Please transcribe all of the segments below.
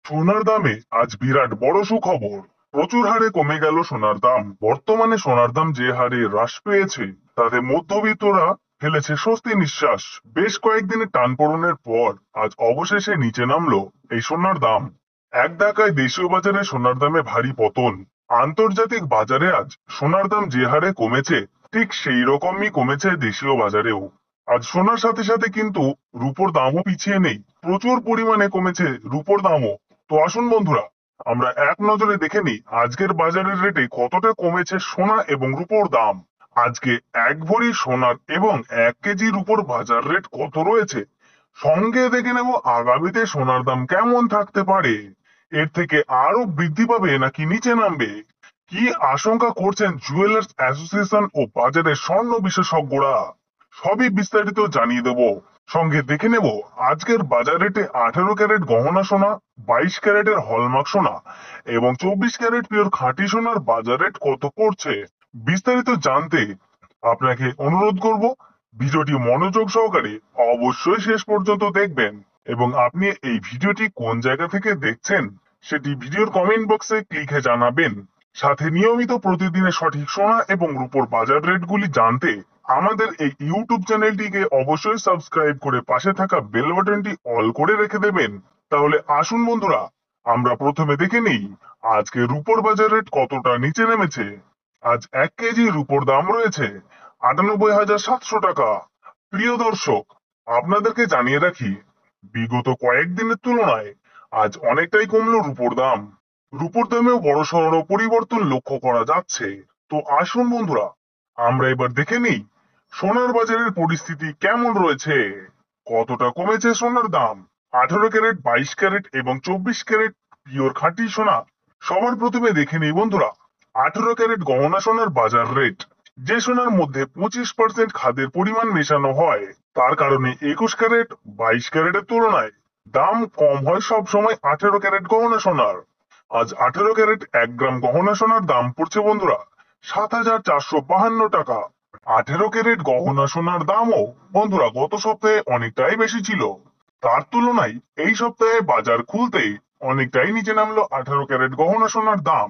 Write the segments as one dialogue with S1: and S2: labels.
S1: সোনার দামে আজ বিরাট বড় সুখবর। প্রচুর হারে কমে গেল সোনার দাম। বর্তমানে সোনার দাম যে হারে হ্রাস পেয়েছে তাতে মধ্যবিত্তরা ফেলেছে স্বস্তি নিঃশ্বাস। বেশ কয়েকদিনের টানপোড়েনের পর আজ অবশেষে নিচে নামলো এই সোনার দাম। এক ধাক্কায় দেশীয় বাজারে সোনার দামে ভারী পতন। আন্তর্জাতিক বাজারে আজ সোনার দাম যে হারে কমেছে ঠিক সেই রকমই কমেছে দেশীয় বাজারেও। আজ সোনার সাথে সাথে কিন্তু রূপোর দামও পিছিয়ে নেই, প্রচুর পরিমাণে কমেছে রূপোর দামও। তো আসুন বন্ধুরা, আমরা এক নজরে দেখে নিই আজকের বাজারের রেটে কতটা কমেছে সোনা এবং রূপোর দাম। আজকে এক ভরি সোনার এবং 1 কেজি রূপোর বাজার রেট কত রয়েছে, সঙ্গে দেখে নেব আগামীতে সোনার দাম কেমন থাকতে পারে। এর থেকে আরো বৃদ্ধি পাবে নাকি নিচে নামবে, কি আশঙ্কা করছেন জুয়েলার্স অ্যাসোসিয়েশন ও বাজারের স্বর্ণ বিশেষজ্ঞরা, সবই বিস্তারিত জানিয়ে দেব। সঙ্গে দেখে নেব আজকের বাজার রেটে 18 ক্যারেট গহনা সোনা, 22 ক্যারেটের হলমার্ক সোনা এবং 24 ক্যারেট পিওর খাঁটি সোনার বাজার রেট কত পড়ছে। বিস্তারিত জানতে আপনাকে অনুরোধ করব ভিডিওটি মনোযোগ সহকারে অবশ্যই শেষ পর্যন্ত দেখবেন, এবং আপনি এই ভিডিওটি কোন জায়গা থেকে দেখছেন সেটি ভিডিওর কমেন্ট বক্সে লিখে জানাবেন। সাথে নিয়মিত প্রতিদিনের সঠিক সোনা এবং রূপোর বাজার রেটগুলি জানতে আমাদের এই ইউটিউব চ্যানেলটিকে অবশ্যই সাবস্ক্রাইব করে পাশে থাকা বেল বাটনটি অল করে রেখে দেবেন। তাহলে আসুন বন্ধুরা, আমরা প্রথমে দেখে নিই আজকে রূপোর বাজার রেট কতটা নিচে নেমেছে। আজ 1 কেজি রূপোর দাম রয়েছে 98,700 টাকা। প্রিয় দর্শক, আপনাদেরকে জানিয়ে রাখি বিগত কয়েকদিনের তুলনায় আজ অনেকটাই কমলো রূপোর দাম। রূপোর দামেও বড়সড় পরিবর্তন লক্ষ্য করা যাচ্ছে। তো আসুন বন্ধুরা, আমরা এবার দেখে নিই সোনার বাজারের পরিস্থিতি কেমন রয়েছে, কতটা কমেছে সোনার দাম। 18 ক্যারেট, 22 ক্যারেট এবং 24 ক্যারেট পিওর খাঁটি সোনা। সবার প্রথমে দেখে নিই বন্ধুরা 18 ক্যারেট গহনা সোনার বাজার রেট। যে সোনার মধ্যে 25% খাদের পরিমাণ মেশানো হয়, তার কারণে 21 ক্যারেট, 22 ক্যারেটের তুলনায় দাম কম হয় সব সময় 18 ক্যারেট গহনা সোনার। আজ 18 ক্যারেট 1 গ্রাম গহনা সোনার দাম পড়ছে বন্ধুরা 7,452 টাকা। 18 ক্যারেট গহনা সোনার দামও বন্ধুরা গত সপ্তাহে অনেকটাই বেশি ছিল, তার তুলনায় এই সপ্তাহে বাজার খুলতেই অনেকটাই নিচে নামলো 18 ক্যারেট গহনা সোনার দাম।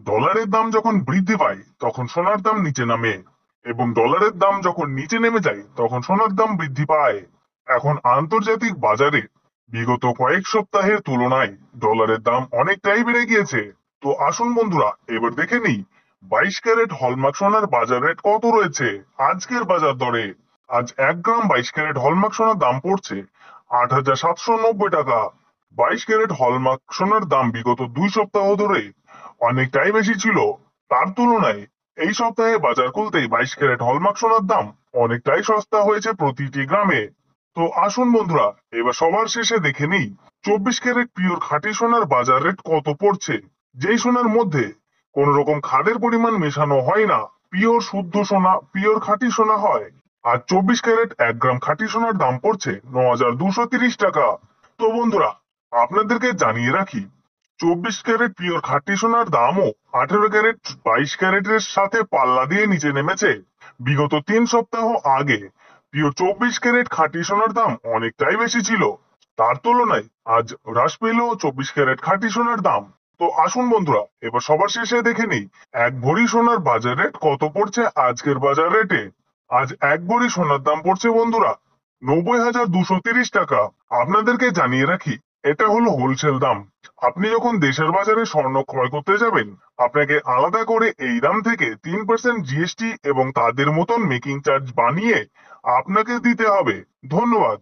S1: ডলারের দাম যখন বৃদ্ধি পায় তখন সোনার দাম নিচে নামে, এবং ডলারের দাম যখন নিচে নেমে যায় তখন সোনার দাম বৃদ্ধি পায়। এখন আন্তর্জাতিক বাজারে বিগত কয়েক সপ্তাহের তুলনায় ডলারের দাম অনেকটাই বেড়ে গিয়েছে। তো আসুন বন্ধুরা, এবার দেখে নিই 22 ক্যারেট হলমার্ক সোনার বাজার রেট কত রয়েছে আজকের বাজার দরে। আজ 1 গ্রাম 22 ক্যারেট হলমার্ক সোনার দাম পড়ছে 8,790 টাকা। 22 ক্যারেট হলমার্ক সোনার দাম বিগত 2 সপ্তাহ ধরে অনেকটাই বেশি ছিল, তার তুলনায় এই সপ্তাহে বাজার খুলতেই 22 ক্যারেট হলমার্ক সোনার দাম অনেকটাই সস্তা হয়েছে প্রতিটি গ্রামে। তো আসুন বন্ধুরা, এবার সবার শেষে দেখে নিই 24 ক্যারেট পিওর খাঁটি সোনার বাজার রেট কত পড়ছে। যেই সোনার মধ্যে কোন রকম খাদের পরিমাণ মেশানো হয় না, পিওর শুদ্ধ সোনা, পিওর খাঁটি সোনা হয়। আর 24 ক্যারেট 1 গ্রাম খাঁটি সোনার দাম পড়ছে 9,230 টাকা। তো বন্ধুরা, আপনাদেরকে জানিয়ে রাখি 24 ক্যারেট পিওর খাঁটি সোনার দামও 18 ক্যারেট 22 ক্যারেটের সাথে পাল্লা দিয়ে নিচে নেমেছে। বিগত 3 সপ্তাহ আগে পিওর 24 ক্যারেট খাঁটি সোনার দাম অনেকটাই বেশি ছিল, তার তুলনায় আজ হ্রাস পেল 24 ক্যারেট খাঁটি সোনার দাম। তো আসুন বন্ধুরা, এবার সবার শেষে দেখে নিই এক ভরি সোনার বাজার রেট কত পড়ছে আজকের বাজার রেটে। আজ এক ভরি সোনার দাম পড়ছে বন্ধুরা 90,230 টাকা। আপনাদেরকে জানিয়ে রাখি এটা হলো হোলসেল দাম। আপনি যখন দেশের বাজারে স্বর্ণ ক্রয় করতে যাবেন, আপনাকে আলাদা করে এই দাম থেকে 3% জিএসটি এবং তাদের মতন মেকিং চার্জ বানিয়ে আপনাকে দিতে হবে। ধন্যবাদ।